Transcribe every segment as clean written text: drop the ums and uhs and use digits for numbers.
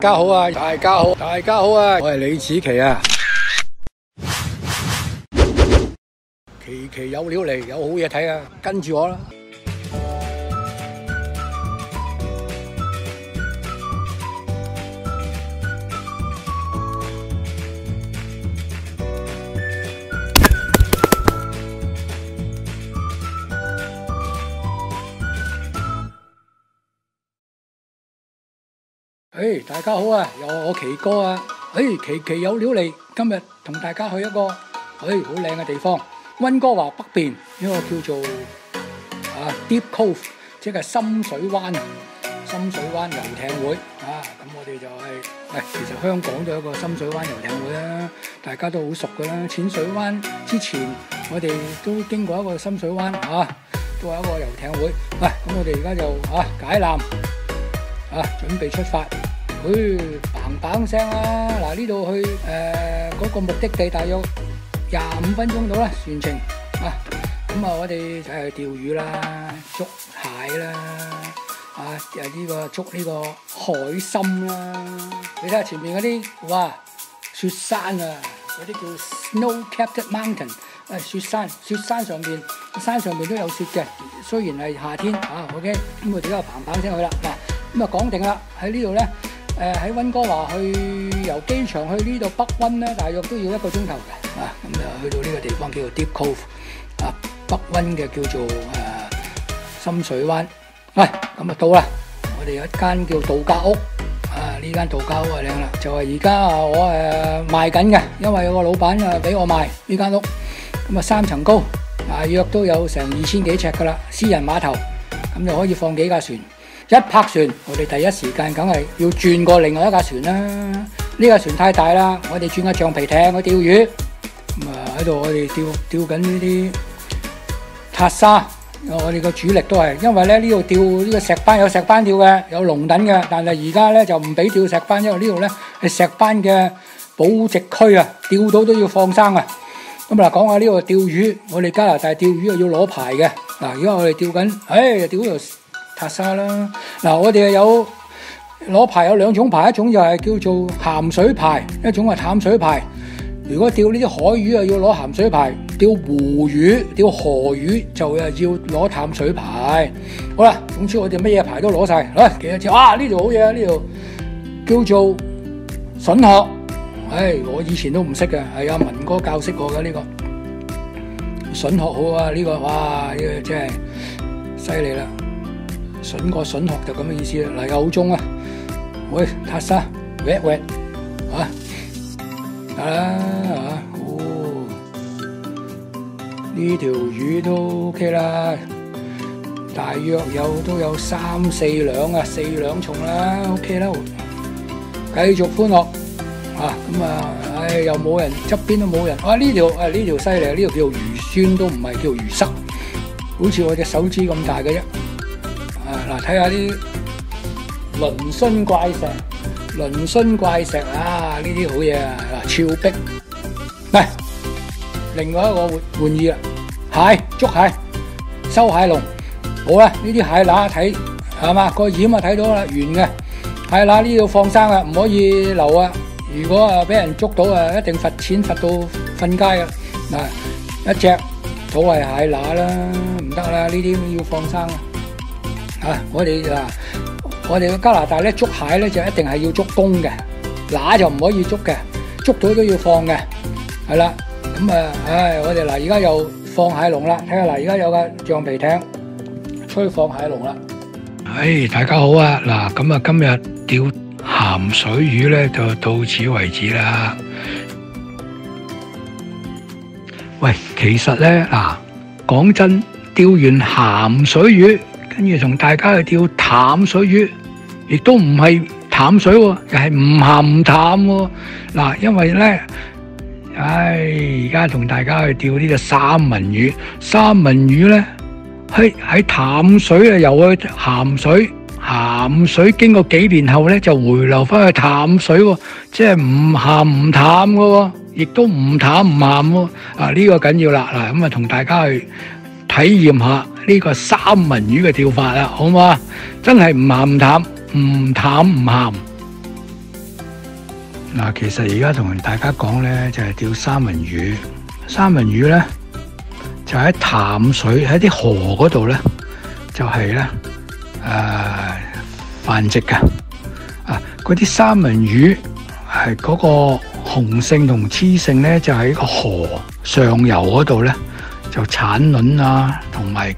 大家好啊！大家好，大家好啊！我係李子琪啊！期期有料嚟，有好嘢睇啊！跟住我啦！大家好啊！又我奇哥啊！期期有料嚟，今日同大家去一個好靚嘅地方，溫哥華北邊一個叫做Deep Cove， 即係深水灣遊艇會啊！咁我哋就其實香港都有一個深水灣遊艇會啦，大家都好熟噶啦。淺水灣之前我哋都經過一個深水灣都係一個遊艇會。咁我哋而家就解纜準備出發。砰砰聲啦！嗱，呢度去嗰個目的地大約25分鐘到啦，船程咁我哋就係釣魚啦、捉蟹啦，捉呢個海參啦。你睇下前面嗰啲，雪山啊，嗰啲叫 Snow-capped Mountain， 雪山上邊，山上邊都有雪嘅，雖然係夏天OK， 咁我哋而家砰砰聲去啦。嗱，咁講定啦，喺呢度咧。喺溫哥華由機場去呢度北溫咧，大約都要1個鐘頭嘅。咁就去到呢個地方叫做 Deep Cove， 北溫嘅叫做深水灣。咁到啦，我哋有一間叫度假屋。呢間度假屋係靚啦，就係而家我賣緊嘅，因為有個老闆俾我賣呢間屋。咁3層高，大約都有成2000幾尺噶啦，私人碼頭，咁就可以放幾架船。一泊船，我哋第一時間梗係要轉過另外一架船啦。呢架船太大啦，我哋轉架橡皮艇去釣魚。咁喺度我哋釣緊呢啲塔沙。我哋個主力都係，因為咧呢度釣呢個石斑有石斑釣嘅，有龍躉嘅。但係而家咧就唔俾釣石斑，因為呢度咧係石斑嘅保值區啊，釣到都要放生啊。咁講下呢度釣魚，我哋加拿大釣魚又要攞牌嘅。而家我哋釣緊，釣嗰條塔沙啦。我哋有攞牌，有2種牌，一種就係叫做鹹水牌，一種係淡水牌。如果釣呢啲海魚要攞鹹水牌，釣湖魚、釣河魚就要攞淡水牌。好啦，總之我哋乜嘢牌都攞晒。幾多隻？呢條好嘢啊！呢條叫做筍殼。我以前都唔識嘅，係阿文哥教識我嘅呢個筍殼好啊！呢個呢個真係犀利啦！筍殼就咁嘅意思啦。夠鐘啊！塔沙 wet 得啦呢條魚都 OK 啦，大約都有3-4兩4兩重啦 ，OK 啦，繼續歡樂又冇人，側邊都冇人。呢條犀利，呢條叫魚酸，都唔係叫魚塞，好似我隻手指咁大嘅啫。睇下啲嶙峋怪石呢啲好嘢啊！峭壁，另外一個玩意啦，捉蟹、收蟹籠。好啦，呢啲蟹乸睇係嘛，個掩睇到啦，圓嘅蟹乸呢度放生啊，唔可以留啊！如果俾人捉到一定罰錢，罰到瞓街啊！一隻土係蟹乸啦，唔得啦，呢啲要放生啊！我哋嘅加拿大咧捉蟹咧就一定係要捉公嘅，乸就唔可以捉嘅，捉到都要放嘅，係啦。咁我哋而家又放蟹籠啦，睇下而家有個橡皮艇出去放蟹籠啦。大家好啊！咁今日釣鹹水魚咧就到此為止啦。其實咧講真，釣完鹹水魚，跟住同大家去釣淡水魚，亦都唔係淡水喎，又係唔鹹唔淡喎。因為咧，而家同大家去釣呢個三文魚。三文魚咧，喺淡水游去鹹水，鹹水經過幾年後咧就回流翻去淡水喎，即係唔鹹唔淡嘅喎，亦都唔淡唔鹹喎。呢個緊要啦。咁同大家去體驗下呢個三文魚嘅釣法啦，好唔好啊？真係唔鹹唔淡，唔淡唔鹹。嗱，其實而家同大家講咧，就係釣三文魚。三文魚咧就喺淡水喺啲河嗰度咧，就係咧繁殖嘅。嗰啲三文魚係嗰個雄性同雌性咧，就喺個河上游嗰度咧就產卵啊，同埋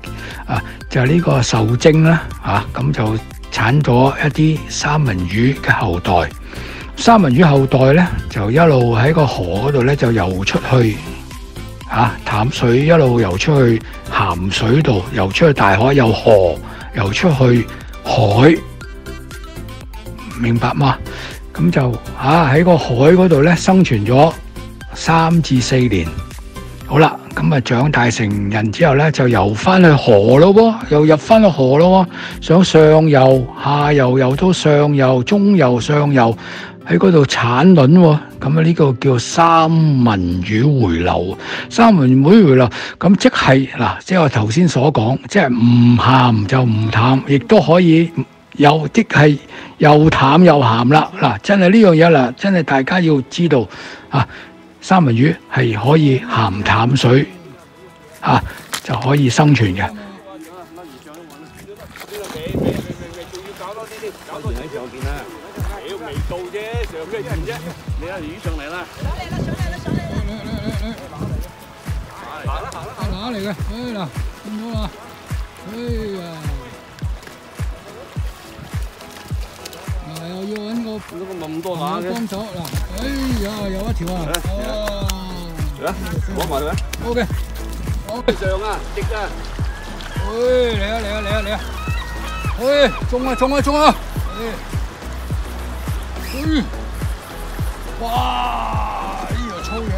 就係呢個受精啦，咁就產咗一啲三文魚嘅後代。三文魚後代咧就一路喺個河嗰度咧就游出去，淡水一路游出去鹹水度，游出去大海，由河游出去海，明白嗎？咁就喺個海嗰度咧生存咗3至4年。好啦，咁長大成人之後咧就游翻去河咯喎，又入翻去河咯喎，想上游、下游游到上游、中游、上游。喺嗰度產卵喎，咁呢個叫三文魚回流。三文魚回流，咁即係即係我頭先所講，即係唔鹹就唔淡，亦都可以有啲係又淡又鹹啦。真係呢樣嘢啦，真係大家要知道三文魚係可以鹹淡水就可以生存嘅。未到啫，上嘅人啫，你睇魚上嚟啦，拿嚟嘅，嗱，見到啦，又要揾個咁多下嘅幫手，有一條攞埋佢啊 ，OK， 上啊，直啊，嚟啊，中啊！哇！粗嘢，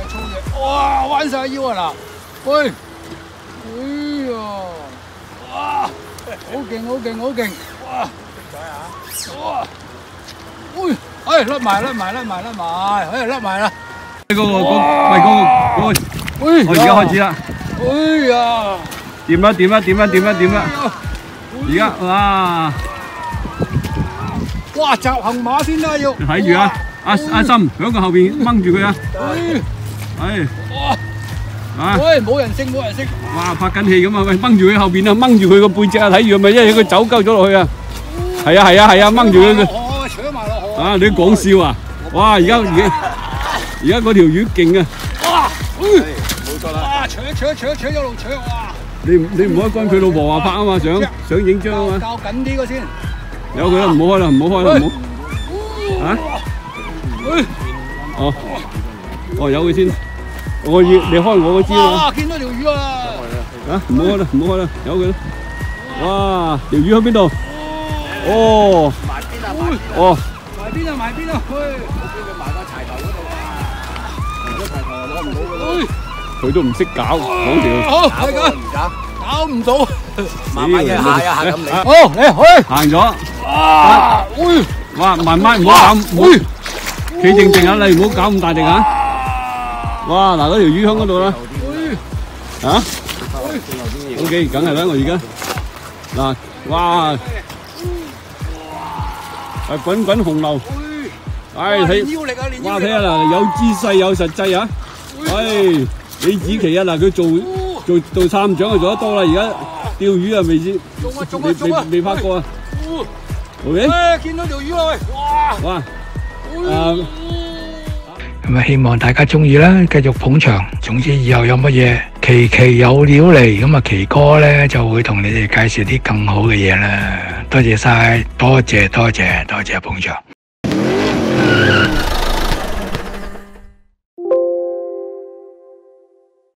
哇！彎晒腰啊嗱，哇！好勁，哇！甩埋，甩埋啦！我而家開始啦，掂啦，而家哇！集行馬先啦，要睇住啊！阿心喺個後邊掹住佢啊！冇人識。哇！拍緊戲咁啊！喂，掹住佢後邊啊，掹住佢個背脊啊，睇住咪，因為佢走鳩咗落去啊！係啊，掹住佢。搶埋落河。你講笑啊！哇！而家嗰條魚勁啊！哇！冇錯啦！哇！搶一路搶哇！你唔可以跟佢老婆話拍啊嘛，想影張啊嘛。較緊啲個先。有佢啦，唔好開啦，有佢先。我要你開我嗰支啊！哇！見到條魚啊！唔好開啦，有佢啦。哇！條魚喺邊度？埋邊啊！埋邊啊！我見佢埋個柴頭嗰度啊！個柴頭攞唔到㗎啦。佢都唔識搞，講條。搞唔到。慢慢嘅下咁嚟。好，你去。行咗。哇！慢慢唔好搞，企靜啊！你唔好搞咁大力啊！哇！嗱，嗰條魚喺嗰度啦。OK， 梗係啦，我而家嗱，哇！滾紅流，睇，哇！睇下嗱，有姿勢有實際啊！李子琪啊，嗱，佢做參長就做得多啦，而家釣魚啊未拍過啊。OK， 見到條魚啦，哇！咁希望大家中意啦，繼續捧場。總之以後有乜嘢期有料嚟，咁奇哥咧就會同你哋介紹啲更好嘅嘢啦。多謝晒，多謝捧場。